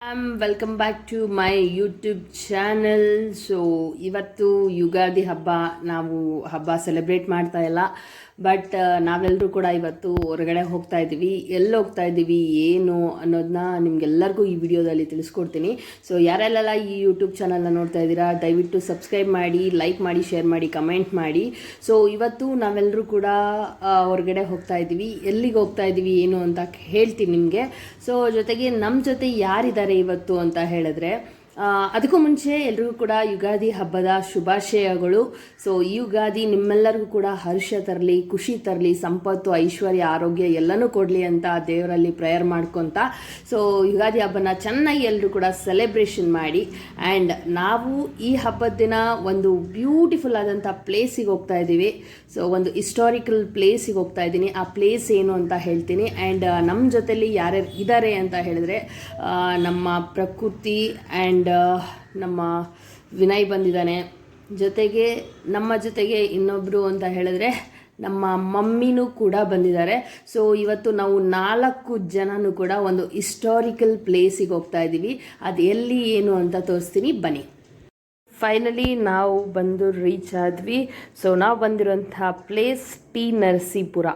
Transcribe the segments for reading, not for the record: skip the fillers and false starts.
Welcome back to my YouTube channel. So ಇವತ್ತು ಯುಗಾದಿ ಹಬ್ಬ. ನಾವು ಹಬ್ಬ ಸೆಲೆಬ್ರೇಟ್ ಮಾಡ್ತಾ ಇಲ್ಲ, ಬಟ್ ನಾವೆಲ್ಲರೂ ಕೂಡ ಇವತ್ತು ಹೊರಗಡೆ ಹೋಗ್ತಾ ಇದ್ದೀವಿ. ಎಲ್ಲಿ ಹೋಗ್ತಾ ಇದ್ದೀವಿ ಏನು ಅನ್ನೋದನ್ನ ನಿಮ್ಗೆಲ್ಲರಿಗೂ ಈ ವಿಡಿಯೋದಲ್ಲಿ ತಿಳಿಸ್ಕೊಡ್ತೀನಿ. ಸೊ ಯಾರೆಲ್ಲ ಈ ಯೂಟ್ಯೂಬ್ ಚಾನಲ್ನ ನೋಡ್ತಾ ಇದ್ದೀರಾ, ದಯವಿಟ್ಟು ಸಬ್ಸ್ಕ್ರೈಬ್ ಮಾಡಿ, ಲೈಕ್ ಮಾಡಿ, ಶೇರ್ ಮಾಡಿ, ಕಮೆಂಟ್ ಮಾಡಿ. ಸೊ ಇವತ್ತು ನಾವೆಲ್ಲರೂ ಕೂಡ ಹೊರಗಡೆ ಹೋಗ್ತಾ ಇದ್ದೀವಿ. ಎಲ್ಲಿಗೆ ಹೋಗ್ತಾ ಇದ್ದೀವಿ ಏನು ಅಂತ ಹೇಳ್ತೀನಿ ನಿಮಗೆ. ಸೊ ಜೊತೆಗೆ ನಮ್ಮ ಜೊತೆ ಯಾರಿದ್ದಾರೆ ಇವತ್ತು ಅಂತ ಹೇಳಿದ್ರೆ, ಅದಕ್ಕೂ ಮುಂಚೆ ಎಲ್ರಿಗೂ ಕೂಡ ಯುಗಾದಿ ಹಬ್ಬದ ಶುಭಾಶಯಗಳು. ಸೊ ಈ ಯುಗಾದಿ ನಿಮ್ಮೆಲ್ಲರಿಗೂ ಕೂಡ ಹರ್ಷ ತರಲಿ, ಖುಷಿ ತರಲಿ, ಸಂಪತ್ತು, ಐಶ್ವರ್ಯ, ಆರೋಗ್ಯ ಎಲ್ಲನೂ ಕೊಡಲಿ ಅಂತ ದೇವರಲ್ಲಿ ಪ್ರೇಯರ್ ಮಾಡ್ಕೊತ ಸೊ ಯುಗಾದಿ ಹಬ್ಬನ ಚೆನ್ನಾಗಿ ಎಲ್ಲರೂ ಕೂಡ ಸೆಲೆಬ್ರೇಷನ್ ಮಾಡಿ. ಆ್ಯಂಡ್ ನಾವು ಈ ಹಬ್ಬದ ದಿನ ಒಂದು ಬ್ಯೂಟಿಫುಲ್ ಆದಂಥ ಪ್ಲೇಸಿಗೆ ಹೋಗ್ತಾ ಇದ್ದೀವಿ. ಸೊ ಒಂದು ಹಿಸ್ಟಾರಿಕಲ್ ಪ್ಲೇಸಿಗೆ ಹೋಗ್ತಾ ಇದ್ದೀನಿ. ಆ ಪ್ಲೇಸ್ ಏನು ಅಂತ ಹೇಳ್ತೀನಿ. ಆ್ಯಂಡ್ ನಮ್ಮ ಜೊತೆಲಿ ಯಾರ್ಯಾರು ಇದ್ದಾರೆ ಅಂತ ಹೇಳಿದ್ರೆ, ನಮ್ಮ ಪ್ರಕೃತಿ ಆ್ಯಂಡ್ ನಮ್ಮ ವಿನಯ್ ಬಂದಿದ್ದಾನೆ. ಜೊತೆಗೆ ನಮ್ಮ ಜೊತೆಗೆ ಇನ್ನೊಬ್ಬರು ಅಂತ ಹೇಳಿದ್ರೆ ನಮ್ಮ ಮಮ್ಮಿನೂ ಕೂಡ ಬಂದಿದ್ದಾರೆ. ಸೊ ಇವತ್ತು ನಾವು 4 ಜನನೂ ಕೂಡ ಒಂದು ಹಿಸ್ಟಾರಿಕಲ್ ಪ್ಲೇಸಿಗೆ ಹೋಗ್ತಾ ಇದ್ದೀವಿ. ಅದು ಎಲ್ಲಿ ಏನು ಅಂತ ತೋರಿಸ್ತೀನಿ, ಬನ್ನಿ. ಫೈನಲಿ ನಾವು ಬಂದು ರೀಚ್ ಆದ್ವಿ. ಸೊ ನಾವು ಬಂದಿರೋಂಥ ಪ್ಲೇಸ್ ಟಿ ನರಸೀಪುರ.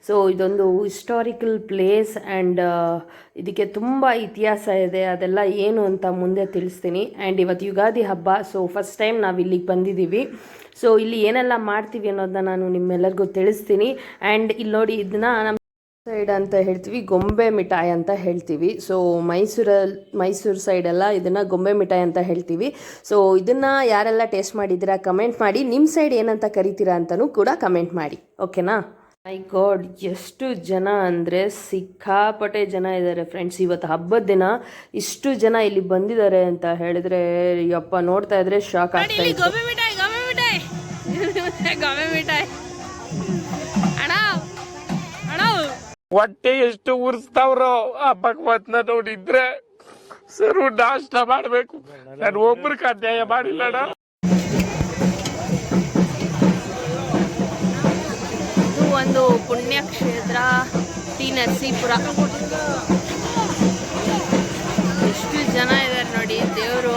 ಸೊ ಇದೊಂದು ಹಿಸ್ಟಾರಿಕಲ್ ಪ್ಲೇಸ್ ಆ್ಯಂಡ್ ಇದಕ್ಕೆ ತುಂಬ ಇತಿಹಾಸ ಇದೆ. ಅದೆಲ್ಲ ಏನು ಅಂತ ಮುಂದೆ ತಿಳಿಸ್ತೀನಿ. ಆ್ಯಂಡ್ ಇವತ್ತು ಯುಗಾದಿ ಹಬ್ಬ. ಸೊ ಫಸ್ಟ್ ಟೈಮ್ ನಾವು ಇಲ್ಲಿಗೆ ಬಂದಿದ್ದೀವಿ. ಸೊ ಇಲ್ಲಿ ಏನೆಲ್ಲ ಮಾಡ್ತೀವಿ ಅನ್ನೋದನ್ನ ನಾನು ನಿಮ್ಮೆಲ್ಲರಿಗೂ ತಿಳಿಸ್ತೀನಿ. ಆ್ಯಂಡ್ ಇಲ್ಲಿ ನೋಡಿ, ಇದನ್ನ ನಮ್ಮ ಸೈಡ್ ಅಂತ ಹೇಳ್ತೀವಿ ಗೊಂಬೆ ಮಿಠಾಯಿ ಅಂತ ಹೇಳ್ತೀವಿ. ಸೊ ಮೈಸೂರು ಸೈಡೆಲ್ಲ ಇದನ್ನು ಗೊಂಬೆ ಮಿಠಾಯಿ ಅಂತ ಹೇಳ್ತೀವಿ. ಸೊ ಇದನ್ನು ಯಾರೆಲ್ಲ ಟೇಸ್ಟ್ ಮಾಡಿದ್ದೀರಾ ಕಮೆಂಟ್ ಮಾಡಿ. ನಿಮ್ಮ ಸೈಡ್ ಏನಂತ ಕರಿತೀರಾ ಅಂತಲೂ ಕೂಡ ಕಮೆಂಟ್ ಮಾಡಿ, ಓಕೆನಾ? ಮೈ ಗಾಡ್, ಎಷ್ಟು ಜನ ಅಂದರೆ ಸಿಕ್ಕಾಪಟ್ಟೆ ಜನ ಇದ್ದಾರೆ ಫ್ರೆಂಡ್ಸ್. ಇವತ್ತು ಹಬ್ಬದ ದಿನ ಇಷ್ಟು ಜನ ಇಲ್ಲಿ ಬಂದಿದ್ದಾರೆ ಅಂತ ಹೇಳಿದ್ರೆ, ಯಪ್ಪ, ನೋಡ್ತಾ ಇದ್ರೆ ಶಾಕ್ ಆಗ್ತಾ ಇದೆ. ಹೊಟ್ಟೆ ಎಷ್ಟು ಉರ್ಸ್ತಾವ್ರೋ ಆ ಭಗವತ್ನ ನೋಡಿದ್ರೆ ಸರು ನಾಷ್ಟ ಮಾಡ್ಬೇಕು. ನಾನು ಒಬ್ರಿಗೆ ಅನ್ಯಾಯ ಮಾಡಿಲ್ಲಣ್ಣ. ಇದು ಒಂದು ಪುಣ್ಯಕ್ಷೇತ್ರ ಟಿ ನರಸೀಪುರ. ಎಷ್ಟು ಜನ ಇದ್ದಾರೆ ನೋಡಿ, ದೇವರು.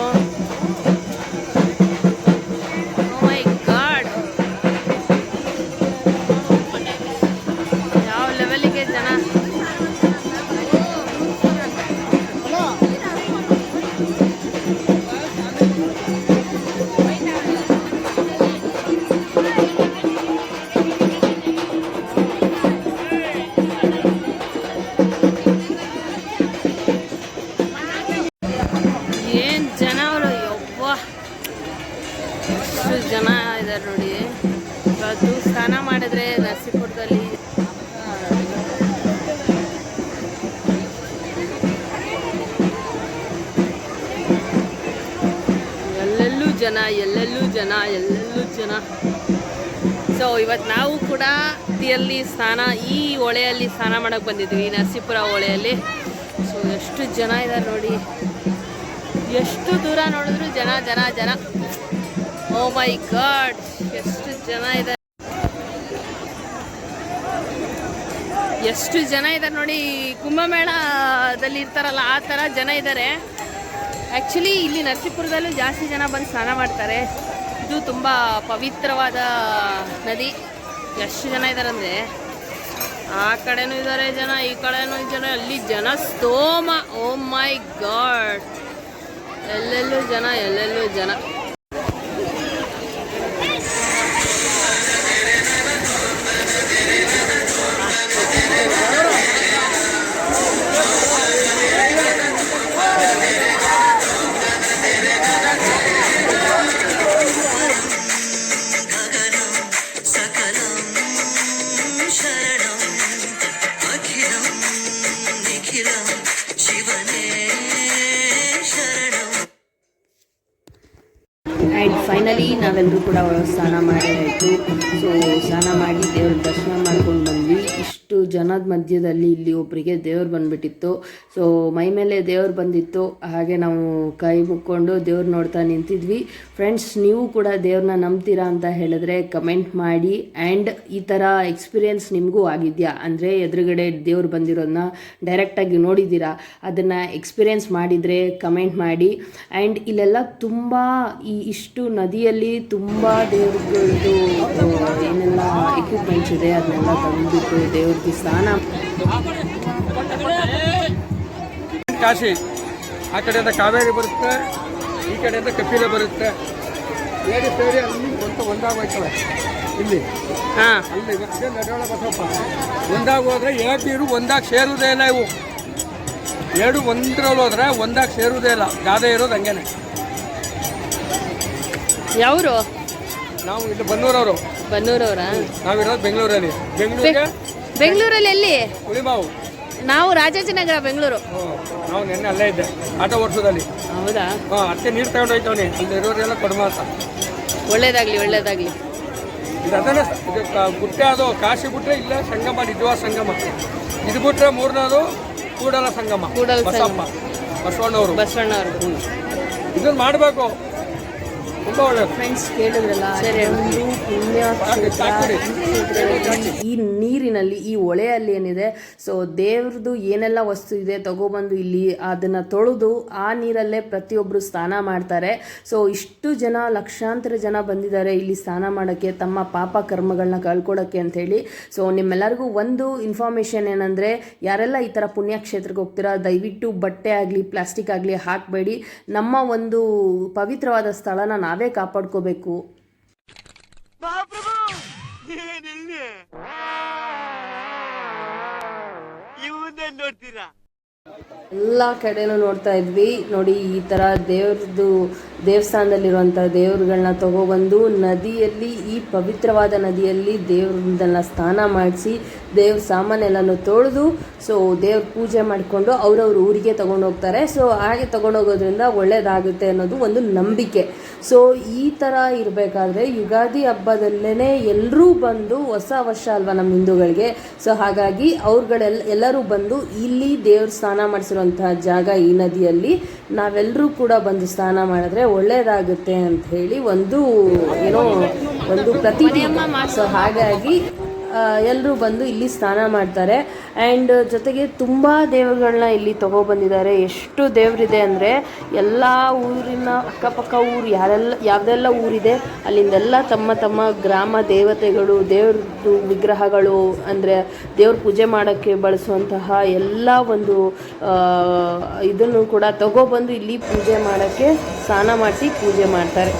ಜನ ಇದ್ದಾರೆ ನೋಡಿ. ಇವತ್ತು ಸ್ನಾನ ಮಾಡಿದ್ರೆ ನರಸೀಪುರದಲ್ಲಿ ಎಲ್ಲೆಲ್ಲೂ ಜನ. ಸೊ ಇವತ್ತು ನಾವು ಕೂಡ ಈ ಹೊಳೆಯಲ್ಲಿ ಸ್ನಾನ ಮಾಡೋಕ್ಕೆ ಬಂದಿದ್ವಿ, ನರಸೀಪುರ ಹೊಳೆಯಲ್ಲಿ. ಸೊ ಎಷ್ಟು ಜನ ಇದ್ದಾರೆ ನೋಡಿ, ಎಷ್ಟು ದೂರ ನೋಡಿದ್ರು ಜನ. ಓ ಮೈ ಗಾಡ್, ಎಷ್ಟು ಜನ ಇದ್ದಾರೆ ನೋಡಿ. ಕುಂಭಮೇಳದಲ್ಲಿ ಇರ್ತಾರಲ್ಲ ಆ ಥರ ಜನ ಇದ್ದಾರೆ. ಆ್ಯಕ್ಚುಲಿ ಇಲ್ಲಿ ನರಸೀಪುರದಲ್ಲೂ ಜಾಸ್ತಿ ಜನ ಬಂದು ಸ್ನಾನ ಮಾಡ್ತಾರೆ. ಇದು ತುಂಬ ಪವಿತ್ರವಾದ ನದಿ. ಎಷ್ಟು ಜನ ಇದ್ದಾರೆ ಅಂದರೆ, ಆ ಕಡೆನೂ ಇದ್ದಾರೆ ಜನ, ಈ ಕಡೆನೂ ಜನ, ಅಲ್ಲಿ ಜನ ಸ್ತೋಮ. ಓ ಮೈ ಗಾಡ್, ಎಲ್ಲೆಲ್ಲೂ ಜನ. ಆ್ಯಂಡ್ ಫೈನಲಿ ನಾವೆಲ್ಲರೂ ಕೂಡ ಸ್ನಾನ ಮಾಡಿರಾಯಿತು. ಸೊ ಸ್ನಾನ ಮಾಡಿ ದೇವ್ರ ದರ್ಶನ ಮಾಡ್ಕೊಂಡು ಬಂದ್ವಿ. ಇಷ್ಟು ಜನದ ಮಧ್ಯದಲ್ಲಿ ಇಲ್ಲಿ ಒಬ್ಬರಿಗೆ ದೇವ್ರು ಬಂದುಬಿಟ್ಟಿತ್ತು. ಸೊ ಮೈ ಮೇಲೆ ದೇವ್ರು ಬಂದಿತ್ತು. ಹಾಗೆ ನಾವು ಕೈ ಮುಕ್ಕೊಂಡು ದೇವ್ರು ನೋಡ್ತಾ ನಿಂತಿದ್ವಿ. ಫ್ರೆಂಡ್ಸ್, ನೀವು ಕೂಡ ದೇವ್ರನ್ನ ನಂಬ್ತೀರಾ ಅಂತ ಹೇಳಿದ್ರೆ ಕಮೆಂಟ್ ಮಾಡಿ. ಆ್ಯಂಡ್ ಈ ಥರ ಎಕ್ಸ್ಪೀರಿಯೆನ್ಸ್ ನಿಮಗೂ ಆಗಿದೆಯಾ ಅಂದರೆ ಎದುರುಗಡೆ ದೇವ್ರು ಬಂದಿರೋದನ್ನ ಡೈರೆಕ್ಟಾಗಿ ನೋಡಿದ್ದೀರಾ, ಅದನ್ನು ಎಕ್ಸ್ಪೀರಿಯೆನ್ಸ್ ಮಾಡಿದರೆ ಕಮೆಂಟ್ ಮಾಡಿ. ಆ್ಯಂಡ್ ಇಲ್ಲೆಲ್ಲ ತುಂಬ ಇಷ್ಟು ನದಿಯಲ್ಲಿ ತುಂಬ ದೇವ್ರದ್ದು ಏನೆಲ್ಲ ಎಕ್ವಿಪ್ಮೆಂಟ್ಸ್ ಇದೆ ಅದನ್ನೆಲ್ಲ ತಂದುಬಿಟ್ಟು ದೇವ್ರಿಗೆ ಸ್ನಾನ. ಕಾಶಿ ಆ ಕಡೆಯಿಂದ ಕಾವೇರಿ ಬರುತ್ತೆ, ಈ ಕಡೆಯಿಂದ ಕಪಿಲ ಬರುತ್ತೆ. ಏರಿ ಸೇರಿ ಅಲ್ಲಿ ಒಂದಾಗೋಯ್ತವೆ. ಇಲ್ಲಿ ಅಲ್ಲಿ ಅದೇ ನಡೋಳ ಬಸಪ್ಪ ಒಂದಾಗೋದ್ರೆ ಏಟೀರು ಒಂದಾಗಿ ಸೇರುವುದೇ ಇಲ್ಲ. ಇವು ಎರಡು ಒಂದ್ರಲ್ಲಿ ಹೋದ್ರೆ ಒಂದಾಗಿ ಸೇರುವುದೇ ಇಲ್ಲ. ಗಾದೆ ಇರೋದು ಹಂಗೇನೆ. ಯಾವರು? ನಾವು ಇಲ್ಲಿ ಬನ್ನೂರವರು. ಬನ್ನೂರವರಾ? ನಾವಿರೋದು ಬೆಂಗಳೂರಲ್ಲಿ. ಬೆಂಗಳೂರಲ್ಲಿ ಎಲ್ಲಿ? ಹುಳಿಮಾವು. ನಾವು ರಾಜಾಜಿನಗರ, ಬೆಂಗಳೂರು. ನಾವು ನಿನ್ನೆ ಅಲ್ಲೇ ಇದ್ದೆ ಆಟೋ ಓಡಿಸೋದಲ್ಲಿ. ಹೌದಾ? ಅದಕ್ಕೆ ನೀರು ತಗೊಂಡು ಹೋಯ್ತವನಿ. ಅಲ್ಲಿ ಇರೋರೆಲ್ಲ ಕೊಡಮ ಅಂತ. ಒಳ್ಳೇದಾಗ್ಲಿ ಒಳ್ಳೇದಾಗ್ಲಿ. ಇದು ಅದನ್ನ ಗುಟ್ಟೆ ಅದು ಕಾಶಿ ಬಿಟ್ರೆ ಇಲ್ಲ ಸಂಗಮ, ನಿಜವಾದ ಸಂಗಮ. ಇದು ಬಿಟ್ರೆ ಮೂರನೇದು ಕೂಡಲ ಸಂಗಮ. ಬಸಪ್ಪ ಬಸವಣ್ಣವರು. ಇದನ್ನ ಮಾಡಬೇಕು, ತುಂಬಾ ಒಳ್ಳೆಯದು. ಫ್ರೆಂಡ್ಸ್, ಕೇಳಿದ್ರಲ್ಲ, ಒಂದು ಪುಣ್ಯ ಈ ನೀರಿನಲ್ಲಿ, ಈ ಹೊಳೆಯಲ್ಲಿ ಏನಿದೆ, ಸೊ ದೇವ್ರದ್ದು ಏನೆಲ್ಲ ವಸ್ತು ಇದೆ ತಗೊಬಂದು ಇಲ್ಲಿ ಅದನ್ನು ತೊಳೆದು ಆ ನೀರಲ್ಲೇ ಪ್ರತಿಯೊಬ್ಬರು ಸ್ನಾನ ಮಾಡ್ತಾರೆ. ಸೊ ಇಷ್ಟು ಜನ, ಲಕ್ಷಾಂತರ ಜನ ಬಂದಿದ್ದಾರೆ ಇಲ್ಲಿ ಸ್ನಾನ ಮಾಡೋಕ್ಕೆ, ತಮ್ಮ ಪಾಪ ಕರ್ಮಗಳನ್ನ ಕಳ್ಕೊಳ್ಳೋಕ್ಕೆ ಅಂಥೇಳಿ. ಸೊ ನಿಮ್ಮೆಲ್ಲರಿಗೂ ಒಂದು ಇನ್ಫಾರ್ಮೇಷನ್ ಏನಂದರೆ, ಯಾರೆಲ್ಲ ಈ ಥರ ಪುಣ್ಯಕ್ಷೇತ್ರಕ್ಕೆ ಹೋಗ್ತೀರಾ, ದಯವಿಟ್ಟು ಬಟ್ಟೆ ಆಗಲಿ ಪ್ಲಾಸ್ಟಿಕ್ ಆಗಲಿ ಹಾಕಬೇಡಿ. ನಮ್ಮ ಒಂದು ಪವಿತ್ರವಾದ ಸ್ಥಳನ ನಾವೇ ಕಾಪಾಡ್ಕೋಬೇಕು. ಎಲ್ಲ ಕಡೆನೂ ನೋಡ್ತಾ ಇದ್ವಿ ನೋಡಿ. ಈ ಥರ ದೇವಸ್ಥಾನದಲ್ಲಿರುವಂಥ ದೇವ್ರುಗಳನ್ನ ತಗೊಬಂದು ನದಿಯಲ್ಲಿ, ಈ ಪವಿತ್ರವಾದ ನದಿಯಲ್ಲಿ ದೇವ್ರನ್ನೆಲ್ಲ ಸ್ನಾನ ಮಾಡಿಸಿ ದೇವ್ರ ಸಾಮಾನೆಲ್ಲನೂ ತೊಳೆದು ಸೊ ದೇವ್ರ ಪೂಜೆ ಮಾಡಿಕೊಂಡು ಅವ್ರವ್ರ ಊರಿಗೆ ತೊಗೊಂಡೋಗ್ತಾರೆ. ಸೊ ಹಾಗೆ ತೊಗೊಂಡೋಗೋದ್ರಿಂದ ಒಳ್ಳೇದಾಗುತ್ತೆ ಅನ್ನೋದು ಒಂದು ನಂಬಿಕೆ. ಸೊ ಈ ಥರ ಇರಬೇಕಾದ್ರೆ ಯುಗಾದಿ ಹಬ್ಬದಲ್ಲೇ ಎಲ್ಲರೂ ಬಂದು, ಹೊಸ ವರ್ಷ ಅಲ್ವಾ ನಮ್ಮ ಹಿಂದೂಗಳಿಗೆ, ಸೊ ಹಾಗಾಗಿ ಎಲ್ಲರೂ ಬಂದು ಇಲ್ಲಿ ದೇವ್ರ ಸ್ನಾನ ಮಾಡಿಸಿರುವಂತಹ ಜಾಗ, ಈ ನದಿಯಲ್ಲಿ ನಾವೆಲ್ಲರೂ ಕೂಡ ಬಂದು ಸ್ನಾನ ಮಾಡಿದ್ರೆ ಒಳ್ಳೇದಾಗುತ್ತೆ ಅಂತ ಹೇಳಿ ಒಂದು ಪ್ರತೀತಿ. ಸೊ ಹಾಗಾಗಿ ಎಲ್ಲರೂ ಬಂದು ಇಲ್ಲಿ ಸ್ನಾನ ಮಾಡ್ತಾರೆ. ಆ್ಯಂಡ್ ಜೊತೆಗೆ ತುಂಬ ದೇವರುಗಳನ್ನ ಇಲ್ಲಿ ತೊಗೊಬಂದಿದ್ದಾರೆ. ಎಷ್ಟು ದೇವರಿದೆ ಅಂದರೆ ಎಲ್ಲ ಊರಿನ ಅಕ್ಕಪಕ್ಕ ಊರು ಯಾವುದೆಲ್ಲ ಊರಿದೆ ಅಲ್ಲಿಂದೆಲ್ಲ ತಮ್ಮ ತಮ್ಮ ಗ್ರಾಮ ದೇವತೆಗಳು, ದೇವ್ರದ್ದು ವಿಗ್ರಹಗಳು, ಅಂದರೆ ದೇವ್ರ ಪೂಜೆ ಮಾಡೋಕ್ಕೆ ಬಳಸುವಂತಹ ಎಲ್ಲ ಒಂದು ಇದನ್ನು ಕೂಡ ತೊಗೊಬಂದು ಇಲ್ಲಿ ಪೂಜೆ ಮಾಡೋಕ್ಕೆ, ಸ್ನಾನ ಮಾಡಿಸಿ ಪೂಜೆ ಮಾಡ್ತಾರೆ.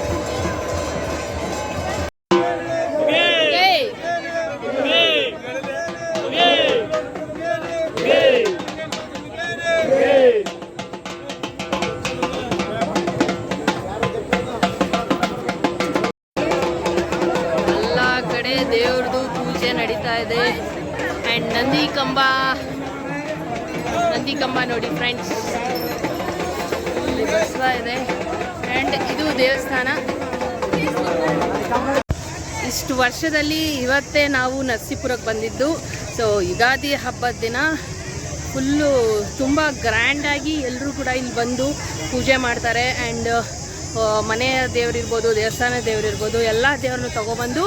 ದೇವ್ರದ್ದು ಪೂಜೆ ನಡೀತಾ ಇದೆ. ಆ್ಯಂಡ್ ನಂದಿ ಕಂಬ ನೋಡಿ ಫ್ರೆಂಡ್ಸ್, ಇಲ್ಲಿ ಬಸವ ಇದೆ. ಆ್ಯಂಡ್ ಇದು ದೇವಸ್ಥಾನ. ಇಷ್ಟು ವರ್ಷದಲ್ಲಿ ಇವತ್ತೇ ನಾವು ನರಸೀಪುರಕ್ಕೆ ಬಂದಿದ್ದು. ಸೊ ಯುಗಾದಿ ಹಬ್ಬದ ದಿನ ಫುಲ್ಲು ತುಂಬ ಗ್ರ್ಯಾಂಡಾಗಿ ಎಲ್ಲರೂ ಕೂಡ ಇಲ್ಲಿ ಬಂದು ಪೂಜೆ ಮಾಡ್ತಾರೆ. ಆ್ಯಂಡ್ ಮನೆಯ ದೇವರಿರ್ಬೋದು, ದೇವಸ್ಥಾನ ದೇವರಿರ್ಬೋದು, ಎಲ್ಲ ದೇವ್ರನ್ನ ತೊಗೊಬಂದು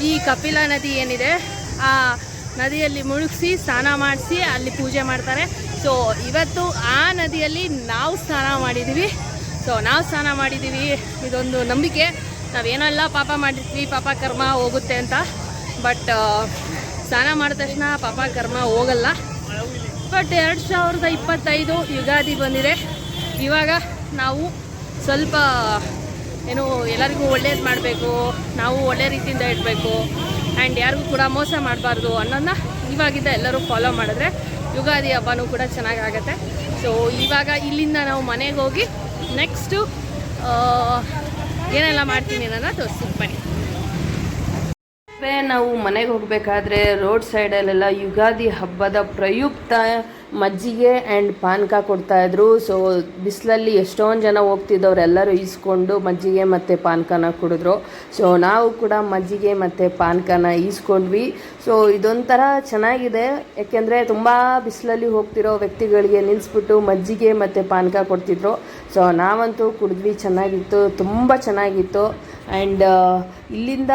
ಈ ಕಪಿಲ ನದಿ ಏನಿದೆ ಆ ನದಿಯಲ್ಲಿ ಮುಳುಗಿಸಿ ಸ್ನಾನ ಮಾಡಿಸಿ ಅಲ್ಲಿ ಪೂಜೆ ಮಾಡ್ತಾರೆ. ಸೊ ಇವತ್ತು ಆ ನದಿಯಲ್ಲಿ ನಾವು ಸ್ನಾನ ಮಾಡಿದ್ದೀವಿ. ಇದೊಂದು ನಂಬಿಕೆ. ನಾವೇನೆಲ್ಲ ಪಾಪ ಮಾಡಿರ್ತೀವಿ, ಪಾಪ ಕರ್ಮ ಹೋಗುತ್ತೆ ಅಂತ. ಬಟ್ ಸ್ನಾನ ಮಾಡಿದ ತಕ್ಷಣ ಪಾಪ ಕರ್ಮ ಹೋಗಲ್ಲ. ಬಟ್ 2025 ಯುಗಾದಿ ಬಂದಿದೆ. ಇವಾಗ ನಾವು ಸ್ವಲ್ಪ ಎಲ್ಲರಿಗೂ ಒಳ್ಳೇದು ಮಾಡಬೇಕು, ನಾವು ಒಳ್ಳೆ ರೀತಿಯಿಂದ ಇಡಬೇಕು, ಆ್ಯಂಡ್ ಯಾರಿಗೂ ಕೂಡ ಮೋಸ ಮಾಡಬಾರ್ದು ಅನ್ನೋದನ್ನ ಇವಾಗಿಂದ ಎಲ್ಲರೂ ಫಾಲೋ ಮಾಡಿದ್ರೆ ಯುಗಾದಿ ಹಬ್ಬನೂ ಕೂಡ ಚೆನ್ನಾಗಾಗತ್ತೆ. ಸೊ ಇವಾಗ ಇಲ್ಲಿಂದ ನಾವು ಮನೆಗೆ ಹೋಗಿ ನೆಕ್ಸ್ಟು ಏನೆಲ್ಲ ಮಾಡ್ತೀನಿ ಅನ್ನೋದನ್ನ ತೋರಿಸ್ತೀನಿ ಬನ್ನಿ. ನಾವು ಮನೆಗೆ ಹೋಗಬೇಕಾದ್ರೆ ರೋಡ್ ಸೈಡಲ್ಲೆಲ್ಲ ಯುಗಾದಿ ಹಬ್ಬದ ಪ್ರಯುಕ್ತ ಮಜ್ಜಿಗೆ ಆ್ಯಂಡ್ ಪಾನಕ ಕೊಡ್ತಾಯಿದ್ರು. ಸೊ ಬಿಸಿಲಲ್ಲಿ ಎಷ್ಟೊಂದು ಜನ ಹೋಗ್ತಿದ್ದವ್ರು ಎಲ್ಲರೂ ಈಸ್ಕೊಂಡು ಮಜ್ಜಿಗೆ ಮತ್ತು ಪಾನಕನ ಕುಡಿದ್ರು. ಸೊ ನಾವು ಕೂಡ ಮಜ್ಜಿಗೆ ಮತ್ತು ಪಾನಕನ ಈಸ್ಕೊಂಡ್ವಿ. ಸೊ ಇದೊಂಥರ ಚೆನ್ನಾಗಿದೆ, ಯಾಕೆಂದರೆ ತುಂಬ ಬಿಸಿಲಲ್ಲಿ ಹೋಗ್ತಿರೋ ವ್ಯಕ್ತಿಗಳಿಗೆ ನಿಲ್ಲಿಸ್ಬಿಟ್ಟು ಮಜ್ಜಿಗೆ ಮತ್ತು ಪಾನಕ ಕೊಡ್ತಿದ್ರು. ಸೊ ನಾವಂತೂ ಕುಡಿದ್ವಿ, ಚೆನ್ನಾಗಿತ್ತು, ತುಂಬ ಚೆನ್ನಾಗಿತ್ತು. ಆ್ಯಂಡ್ ಇಲ್ಲಿಂದ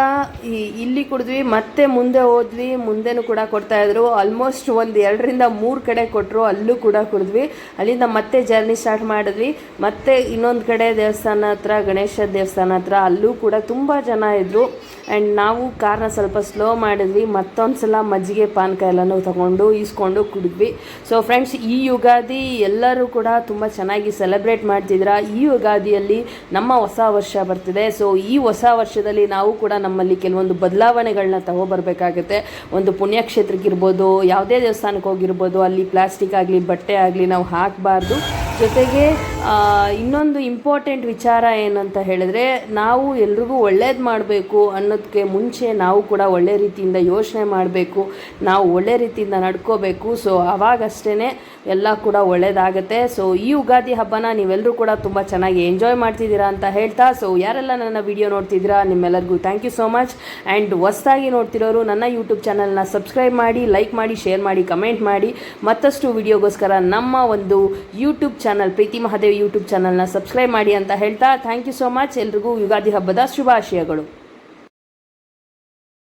ಇಲ್ಲಿ ಕುಡಿದ್ವಿ, ಮತ್ತೆ ಮುಂದೆ ಹೋದ್ವಿ, ಮುಂದೆನೂ ಕೂಡ ಕೊಡ್ತಾಯಿದ್ರು. ಆಲ್ಮೋಸ್ಟ್ ಒಂದು 2ರಿಂದ 3 ಕಡೆ ಕೊಟ್ಟರು, ಅಲ್ಲೂ ಕೂಡ ಕುಡಿದ್ವಿ. ಅಲ್ಲಿಂದ ಮತ್ತೆ ಜರ್ನಿ ಸ್ಟಾರ್ಟ್ ಮಾಡಿದ್ವಿ. ಮತ್ತೆ ಇನ್ನೊಂದು ಕಡೆ ದೇವಸ್ಥಾನ ಹತ್ರ, ಗಣೇಶ ದೇವಸ್ಥಾನ ಹತ್ರ, ಅಲ್ಲೂ ಕೂಡ ತುಂಬ ಜನ ಇದ್ದರು. ಆ್ಯಂಡ್ ನಾವು ಕಾರ್ನ ಸ್ವಲ್ಪ ಸ್ಲೋ ಮಾಡಿದ್ವಿ. ಮತ್ತೊಂದು ಸಲ ಮಜ್ಜಿಗೆ ಪಾನಕ ಎಲ್ಲನೂ ತೊಗೊಂಡು ಈಸ್ಕೊಂಡು ಕುಡಿದ್ವಿ. ಸೊ ಫ್ರೆಂಡ್ಸ್, ಈ ಯುಗಾದಿ ಎಲ್ಲರೂ ಕೂಡ ತುಂಬ ಚೆನ್ನಾಗಿ ಸೆಲೆಬ್ರೇಟ್ ಮಾಡ್ತಿದ್ರ. ಈ ಯುಗಾದಿಯಲ್ಲಿ ನಮ್ಮ ಹೊಸ ವರ್ಷ ಬರ್ತಿದೆ. ಸೊ ಈ ಹೊಸ ವರ್ಷದಲ್ಲಿ ನಾವು ಕೂಡ ನಮ್ಮಲ್ಲಿ ಕೆಲವೊಂದು ಬದಲಾವಣೆಗಳನ್ನ ತಗೋಬರ್ಬೇಕಾಗುತ್ತೆ. ಒಂದು ಪುಣ್ಯಕ್ಷೇತ್ರಕ್ಕಿರ್ಬೋದು, ಯಾವುದೇ ದೇವಸ್ಥಾನಕ್ಕೆ ಹೋಗಿರ್ಬೋದು, ಅಲ್ಲಿ ಪ್ಲಾಸ್ಟಿಕ್ ಆಗಲಿ ಬಟ್ಟೆ ಆಗಲಿ ನಾವು ಹಾಕಬಾರ್ದು. ಜೊತೆಗೆ ಇನ್ನೊಂದು ಇಂಪಾರ್ಟೆಂಟ್ ವಿಚಾರ ಏನಂತ ಹೇಳಿದ್ರೆ, ನಾವು ಎಲ್ರಿಗೂ ಒಳ್ಳೇದು ಮಾಡಬೇಕು ಅನ್ನೋದಕ್ಕೆ ಮುಂಚೆ ನಾವು ಕೂಡ ಒಳ್ಳೆ ರೀತಿಯಿಂದ ಯೋಚನೆ ಮಾಡಬೇಕು, ನಾವು ಒಳ್ಳೆ ರೀತಿಯಿಂದ ನಡ್ಕೋಬೇಕು. ಸೊ ಆವಾಗಷ್ಟೇ ಎಲ್ಲ ಕೂಡ ಒಳ್ಳೆಯದಾಗುತ್ತೆ. ಸೊ ಈ ಯುಗಾದಿ ಹಬ್ಬನ ನೀವೆಲ್ಲರೂ ಕೂಡ ತುಂಬ ಚೆನ್ನಾಗಿ ಎಂಜಾಯ್ ಮಾಡ್ತಿದ್ದೀರಾ ಅಂತ ಹೇಳ್ತಾ, ಸೊ ಯಾರೆಲ್ಲ ನನ್ನ ವಿಡಿಯೋ ನೋಡ್ತಿದ್ದೀರಾ ನಿಮ್ಮೆಲ್ಲರಿಗೂ thank you so much. And ಹೊಸದಾಗಿ ನೋಡ್ತಿರೋರು ನನ್ನ ಯೂಟ್ಯೂಬ್ ಚಾನಲ್ನ ಸಬ್ಸ್ಕ್ರೈಬ್ ಮಾಡಿ, ಲೈಕ್ ಮಾಡಿ, ಶೇರ್ ಮಾಡಿ, ಕಮೆಂಟ್ ಮಾಡಿ. ಮತ್ತಷ್ಟು ವಿಡಿಯೋಗೋಸ್ಕರ ನಮ್ಮ ಒಂದು ಯೂಟ್ಯೂಬ್ ಚಾನಲ್ ಪ್ರೀತಿ ಮಹಾದೇವ್ ಯೂಟ್ಯೂಬ್ ಚಾನಲ್ನ ಸಬ್ಸ್ಕ್ರೈಬ್ ಮಾಡಿ ಅಂತ ಹೇಳ್ತಾ ಥ್ಯಾಂಕ್ ಯು ಸೋ ಮಚ್. ಎಲ್ರಿಗೂ ಯುಗಾದಿ ಹಬ್ಬದ ಶುಭಾಶಯಗಳು.